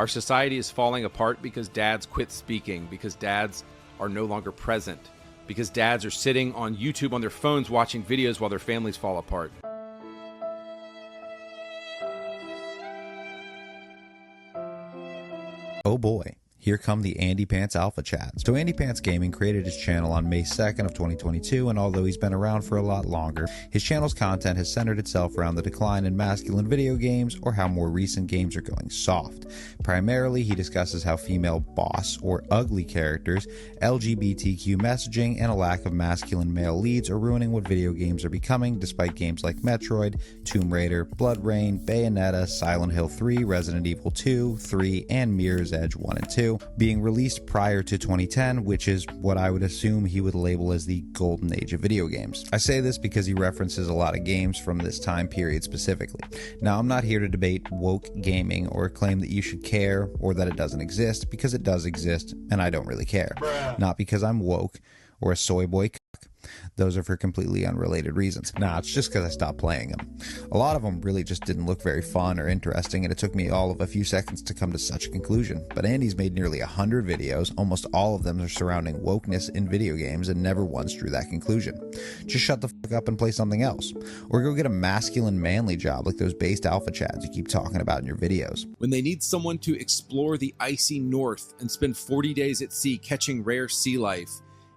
Our society is falling apart because dads quit speaking, because dads are no longer present, because dads are sitting on YouTube on their phones watching videos while their families fall apart. Oh boy. Here come the AndyPants Alpha Chats. So AndyPants Gaming created his channel on May 2nd of 2022, and although he's been around for a lot longer, his channel's content has centered itself around the decline in masculine video games or how more recent games are going soft. Primarily, he discusses how female boss or ugly characters, LGBTQ messaging, and a lack of masculine male leads are ruining what video games are becoming, despite games like Metroid, Tomb Raider, Blood Rain, Bayonetta, Silent Hill 3, Resident Evil 2, 3, and Mirror's Edge 1 and 2 being released prior to 2010, which is what I would assume he would label as the golden age of video games. I say this because he references a lot of games from this time period specifically. Now, I'm not here to debate woke gaming or claim that you should care or that it doesn't exist, because it does exist and I don't really care. Not because I'm woke or a soy boy cuck. Those are for completely unrelated reasons. Nah, it's just because I stopped playing them. A lot of them really just didn't look very fun or interesting, and it took me all of a few seconds to come to such a conclusion. But Andy's made nearly 100 videos, almost all of them are surrounding wokeness in video games, and never once drew that conclusion. Just shut the fuck up and play something else. Or go get a masculine manly job like those based alpha chads you keep talking about in your videos. When they need someone to explore the icy north and spend 40 days at sea catching rare sea life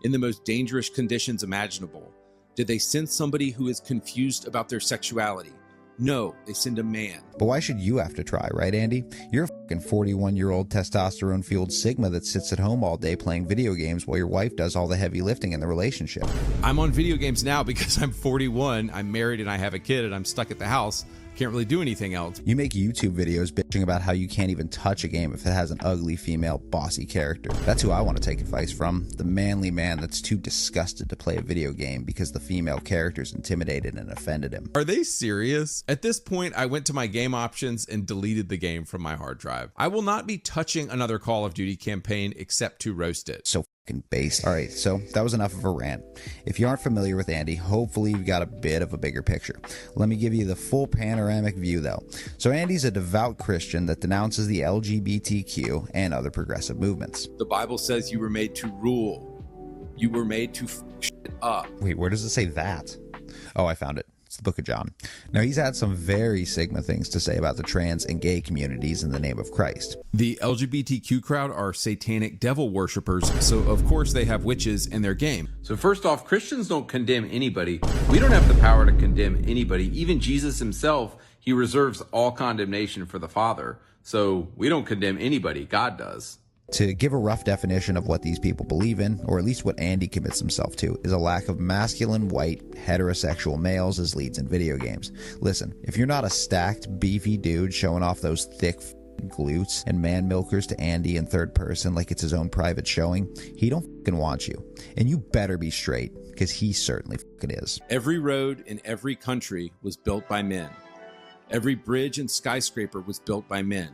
in the most dangerous conditions imaginable, did they send somebody who is confused about their sexuality? No, they send a man. But why should you have to try, right, Andy? You're a fucking 41-year-old testosterone-fueled Sigma that sits at home all day playing video games while your wife does all the heavy lifting in the relationship. I'm on video games now because I'm 41, I'm married, and I have a kid, and I'm stuck at the house. Can't really do anything else. You make YouTube videos bitching about how you can't even touch a game if it has an ugly female bossy character. That's who I want to take advice from. The manly man that's too disgusted to play a video game because the female characters intimidated and offended him. Are they serious? At this point, I went to my game options and deleted the game from my hard drive. I will not be touching another Call of Duty campaign except to roast it. So based. Alright, so that was enough of a rant. If you aren't familiar with Andy, hopefully you've got a bit of a bigger picture. Let me give you the full panoramic view though. So Andy's a devout Christian that denounces the LGBTQ and other progressive movements. The Bible says you were made to rule. You were made to f shit up. Wait, where does it say that? Oh, I found it. It's the Book of John. Now, he's had some very Sigma things to say about the trans and gay communities in the name of Christ. The LGBTQ crowd are satanic devil worshippers, so of course they have witches in their game. So first off, Christians don't condemn anybody. We don't have the power to condemn anybody. Even Jesus himself, he reserves all condemnation for the Father. So we don't condemn anybody. God does. To give a rough definition of what these people believe in, or at least what Andy commits himself to, is a lack of masculine, white, heterosexual males as leads in video games. Listen, if you're not a stacked, beefy dude showing off those thick glutes and man milkers to Andy in third person like it's his own private showing, he don't fucking want you. And you better be straight, because he certainly fucking is. Every road in every country was built by men. Every bridge and skyscraper was built by men.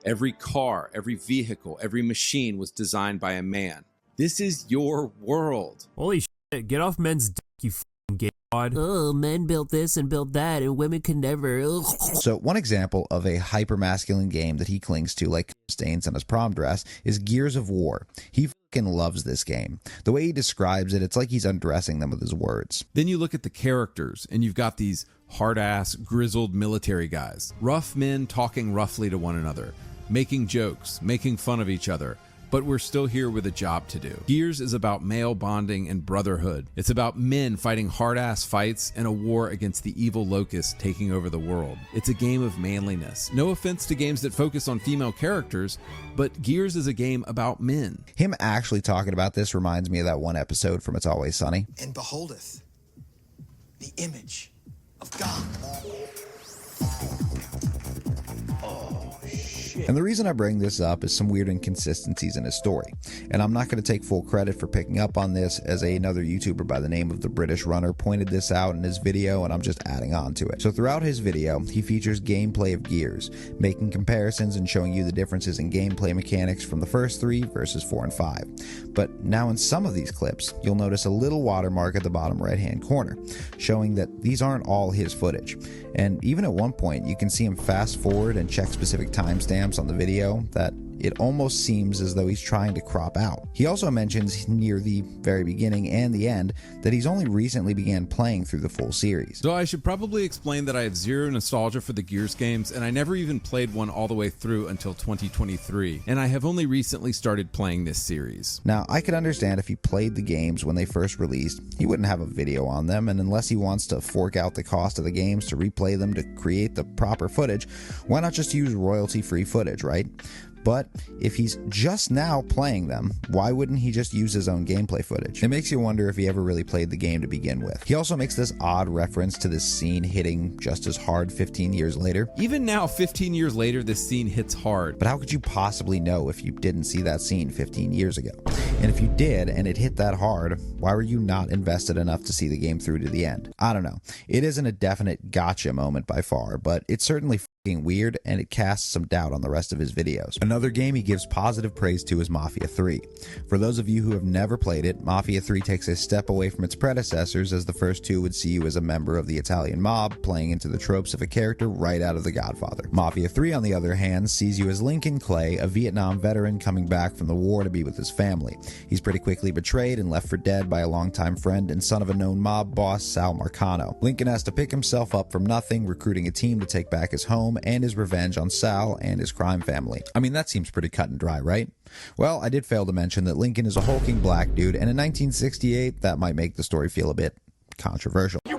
Every car, every vehicle, every machine was designed by a man. This is your world. Holy shit, get off men's dick, you f***ing gay god. Oh, men built this and built that, and women could never. Ugh. So one example of a hyper-masculine game that he clings to, like stains on his prom dress, is Gears of War. He fucking loves this game. The way he describes it, it's like he's undressing them with his words. Then you look at the characters, and you've got these hard-ass, grizzled military guys. Rough men talking roughly to one another. Making jokes, making fun of each other, but we're still here with a job to do. Gears is about male bonding and brotherhood. It's about men fighting hard-ass fights in a war against the evil locust taking over the world. It's a game of manliness. No offense to games that focus on female characters, but Gears is a game about men. Him actually talking about this reminds me of that one episode from It's Always Sunny. And beholdeth the image of God. And the reason I bring this up is some weird inconsistencies in his story. And I'm not going to take full credit for picking up on this, as another YouTuber by the name of TheBritishRunner pointed this out in his video, and I'm just adding on to it. So throughout his video, he features gameplay of Gears, making comparisons and showing you the differences in gameplay mechanics from the first 3 versus 4 and 5. But now in some of these clips, you'll notice a little watermark at the bottom right-hand corner, showing that these aren't all his footage. And even at one point, you can see him fast forward and check specific timestamps timestamps on the video that it almost seems as though he's trying to crop out. He also mentions near the very beginning and the end that he's only recently began playing through the full series. So I should probably explain that I have zero nostalgia for the Gears games, and I never even played one all the way through until 2023, and I have only recently started playing this series. Now, I could understand if he played the games when they first released, he wouldn't have a video on them, and unless he wants to fork out the cost of the games to replay them to create the proper footage, why not just use royalty-free footage, right? But if he's just now playing them, why wouldn't he just use his own gameplay footage? It makes you wonder if he ever really played the game to begin with. He also makes this odd reference to this scene hitting just as hard 15 years later. Even now, 15 years later, this scene hits hard. But how could you possibly know if you didn't see that scene 15 years ago? And if you did, and it hit that hard, why were you not invested enough to see the game through to the end? I don't know. It isn't a definite gotcha moment by far, but it's certainly f***ing weird, and it casts some doubt on the rest of his videos. Another game he gives positive praise to is Mafia 3. For those of you who have never played it, Mafia 3 takes a step away from its predecessors, as the first two would see you as a member of the Italian mob, playing into the tropes of a character right out of The Godfather. Mafia 3, on the other hand, sees you as Lincoln Clay, a Vietnam veteran coming back from the war to be with his family. He's pretty quickly betrayed and left for dead by a longtime friend and son of a known mob boss, Sal Marcano. Lincoln has to pick himself up from nothing, recruiting a team to take back his home and his revenge on Sal and his crime family. I mean, that seems pretty cut and dry, right? Well, I did fail to mention that Lincoln is a hulking black dude, and in 1968, that might make the story feel a bit controversial. You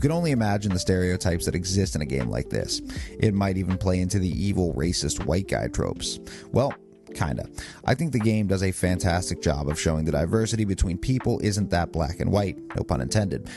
can only imagine the stereotypes that exist in a game like this. It might even play into the evil, racist white guy tropes. Well, kinda. I think the game does a fantastic job of showing the diversity between people isn't that black and white, no pun intended.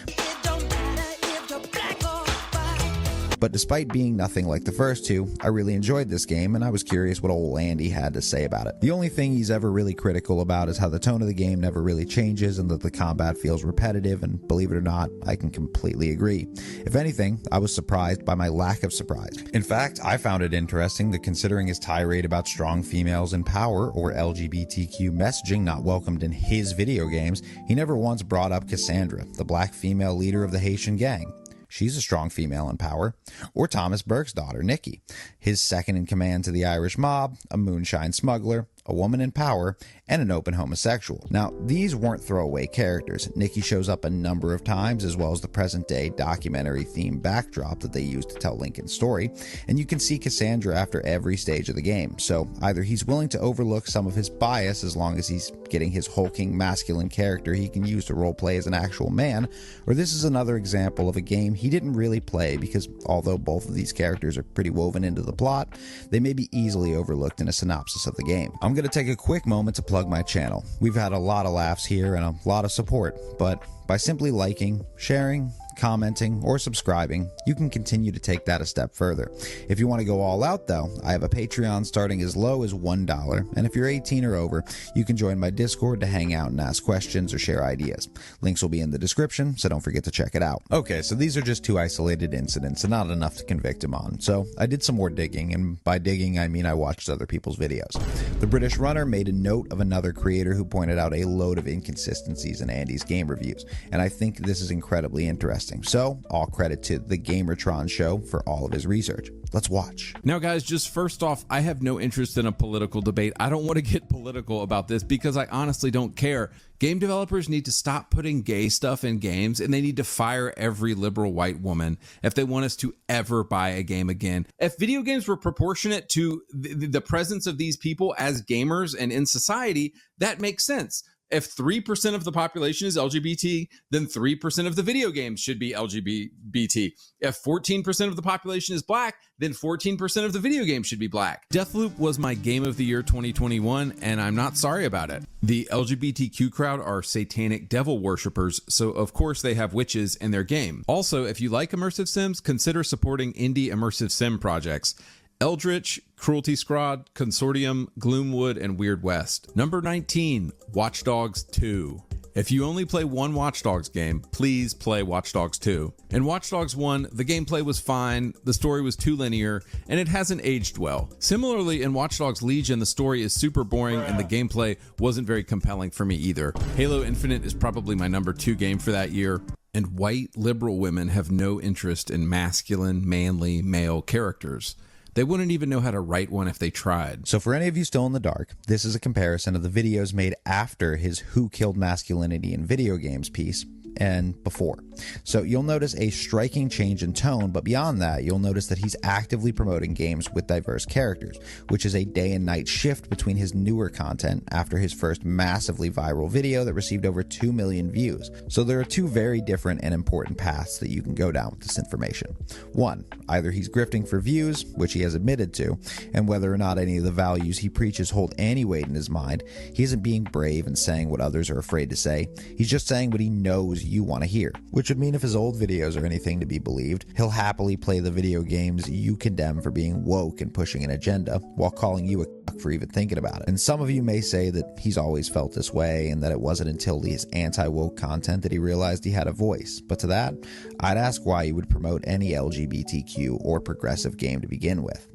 But despite being nothing like the first two, I really enjoyed this game, and I was curious what old Andy had to say about it. The only thing he's ever really critical about is how the tone of the game never really changes and that the combat feels repetitive, and believe it or not, I can completely agree. If anything, I was surprised by my lack of surprise. In fact, I found it interesting that considering his tirade about strong females in power or LGBTQ messaging not welcomed in his video games, he never once brought up Cassandra, the black female leader of the Haitian gang. She's a strong female in power. Or Thomas Burke's daughter, Nikki, his second in command to the Irish mob, a moonshine smuggler, a woman in power, and an open homosexual. Now, these weren't throwaway characters. Nikki shows up a number of times, as well as the present-day documentary-themed backdrop that they used to tell Lincoln's story, and you can see Cassandra after every stage of the game, so either he's willing to overlook some of his bias as long as he's getting his hulking, masculine character he can use to roleplay as an actual man, or this is another example of a game he didn't really play because although both of these characters are pretty woven into the plot, they may be easily overlooked in a synopsis of the game. I'm going to take a quick moment to plug my channel. We've had a lot of laughs here and a lot of support, but by simply liking, sharing, commenting, or subscribing, you can continue to take that a step further. If you want to go all out though, I have a Patreon starting as low as $1, and if you're 18 or over, you can join my Discord to hang out and ask questions or share ideas. Links will be in the description, so don't forget to check it out. Okay, so these are just two isolated incidents and not enough to convict him on, so I did some more digging, and by digging I mean I watched other people's videos. The British Runner made a note of another creator who pointed out a load of inconsistencies in Andy's game reviews, and I think this is incredibly interesting. So, all credit to TheGamerTronShow for all of his research. Let's watch. Now guys, just first off, I have no interest in a political debate. I don't want to get political about this because I honestly don't care. Game developers need to stop putting gay stuff in games, and they need to fire every liberal white woman if they want us to ever buy a game again. If video games were proportionate to the presence of these people as gamers and in society, that makes sense. If 3% of the population is LGBT, then 3% of the video games should be LGBT. If 14% of the population is black, then 14% of the video games should be black. Deathloop was my game of the year 2021, and I'm not sorry about it. The LGBTQ crowd are satanic devil worshippers, so of course they have witches in their game. Also, if you like immersive sims, consider supporting indie immersive sim projects. Eldritch, Cruelty Squad, Consortium, Gloomwood, and Weird West. Number 19, Watch Dogs 2. If you only play one Watch Dogs game, please play Watch Dogs 2. In Watch Dogs 1, the gameplay was fine, the story was too linear, and it hasn't aged well. Similarly, in Watch Dogs Legion, the story is super boring and the gameplay wasn't very compelling for me either. Halo Infinite is probably my number 2 game for that year. And white liberal women have no interest in masculine, manly, male characters. They wouldn't even know how to write one if they tried. So for any of you still in the dark, this is a comparison of the videos made after his Who Killed Masculinity in Video Games piece and before. So you'll notice a striking change in tone, but beyond that, you'll notice that he's actively promoting games with diverse characters, which is a day and night shift between his newer content after his first massively viral video that received over 2 million views. So there are two very different and important paths that you can go down with this information. One, either he's grifting for views, which he has admitted to, and whether or not any of the values he preaches hold any weight in his mind, he isn't being brave and saying what others are afraid to say. He's just saying what he knows you want to hear, which would mean if his old videos are anything to be believed, he'll happily play the video games you condemn for being woke and pushing an agenda while calling you a cuck for even thinking about it. And some of you may say that he's always felt this way and that it wasn't until his anti-woke content that he realized he had a voice. But to that, I'd ask why you would promote any LGBTQ or progressive game to begin with.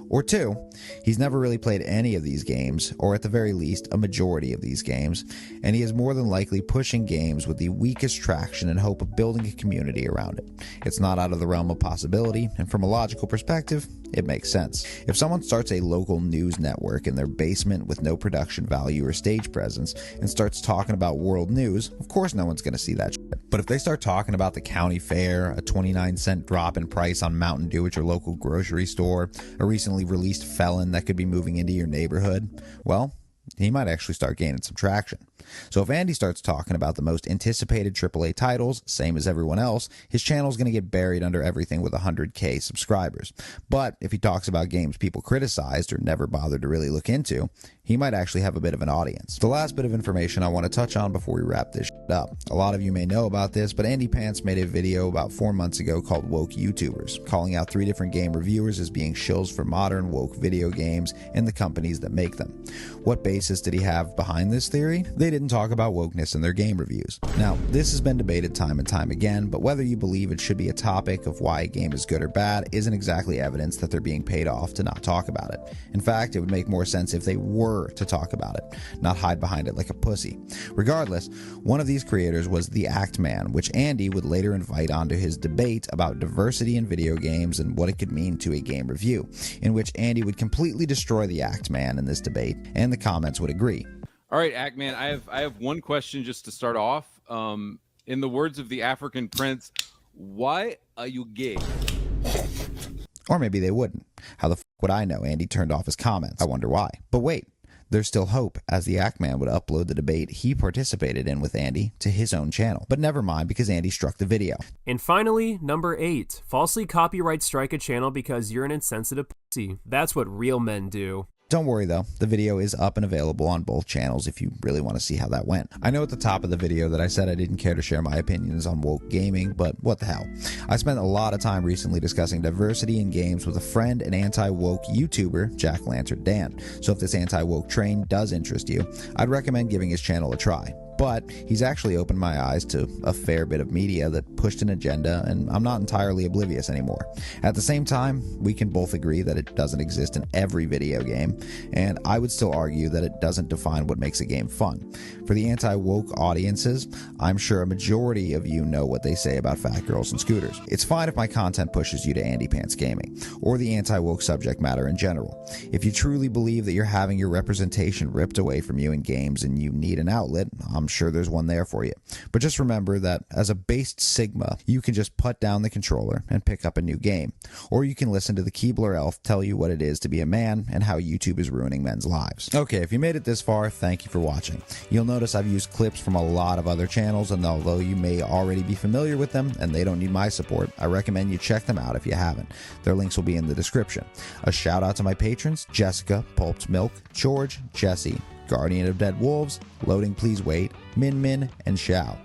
Or two, he's never really played any of these games, or at the very least, a majority of these games, and he is more than likely pushing games with the weakest traction in hope of building a community around it. It's not out of the realm of possibility, and from a logical perspective, it makes sense. If someone starts a local news network in their basement with no production value or stage presence and starts talking about world news, of course no one's going to see that shit. But if they start talking about the county fair, a 29-cent drop in price on Mountain Dew at your local grocery store, a recently released felon that could be moving into your neighborhood, well, he might actually start gaining some traction. So if Andy starts talking about the most anticipated AAA titles, same as everyone else, his channel's going to get buried under everything with 100K subscribers. But if he talks about games people criticized or never bothered to really look into, he might actually have a bit of an audience. The last bit of information I want to touch on before we wrap this shit up. A lot of you may know about this, but AndyPants made a video about 4 months ago called Woke YouTubers, calling out 3 different game reviewers as being shills for modern woke video games and the companies that make them. What basis did he have behind this theory? They didn't talk about wokeness in their game reviews. Now, this has been debated time and time again, but whether you believe it should be a topic of why a game is good or bad isn't exactly evidence that they're being paid off to not talk about it. In fact, it would make more sense if they were to talk about it, not hide behind it like a pussy. Regardless, one of these creators was The Act Man, which Andy would later invite onto his debate about diversity in video games and what it could mean to a game review, in which Andy would completely destroy The Act Man in this debate, and the comments would agree. All right, Act Man, I have one question just to start off. In the words of the African prince, why are you gay? Or maybe they wouldn't. How the f would I know Andy turned off his comments? I wonder why. But wait, there's still hope, as the Act Man would upload the debate he participated in with Andy to his own channel. But never mind, because Andy struck the video. And finally, number 8, falsely copyright strike a channel because you're an insensitive pussy. That's what real men do. Don't worry though, the video is up and available on both channels if you really want to see how that went. I know at the top of the video that I said I didn't care to share my opinions on woke gaming, but what the hell. I spent a lot of time recently discussing diversity in games with a friend and anti-woke YouTuber, JackLanturnDan. So if this anti-woke train does interest you, I'd recommend giving his channel a try. But he's actually opened my eyes to a fair bit of media that pushed an agenda, and I'm not entirely oblivious anymore. At the same time, we can both agree that it doesn't exist in every video game, and I would still argue that it doesn't define what makes a game fun. For the anti-woke audiences, I'm sure a majority of you know what they say about fat girls and scooters. It's fine if my content pushes you to AndyPants Gaming, or the anti-woke subject matter in general. If you truly believe that you're having your representation ripped away from you in games and you need an outlet, I'm sure there's one there for you. But just remember that as a based Sigma, you can just put down the controller and pick up a new game. Or you can listen to the Keebler Elf tell you what it is to be a man and how YouTube is ruining men's lives. Okay, if you made it this far, thank you for watching. You'll notice I've used clips from a lot of other channels, and although you may already be familiar with them and they don't need my support, I recommend you check them out if you haven't. Their links will be in the description. A shout out to my patrons, Jessica, Pulped Milk, George, Jesse, Guardian of Dead Wolves, Loading Please Wait, Min Min, and Shao.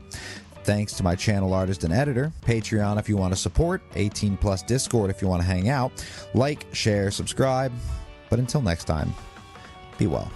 Thanks to my channel artist and editor, Patreon if you want to support, 18 plus Discord if you want to hang out, like, share, subscribe. But until next time, be well.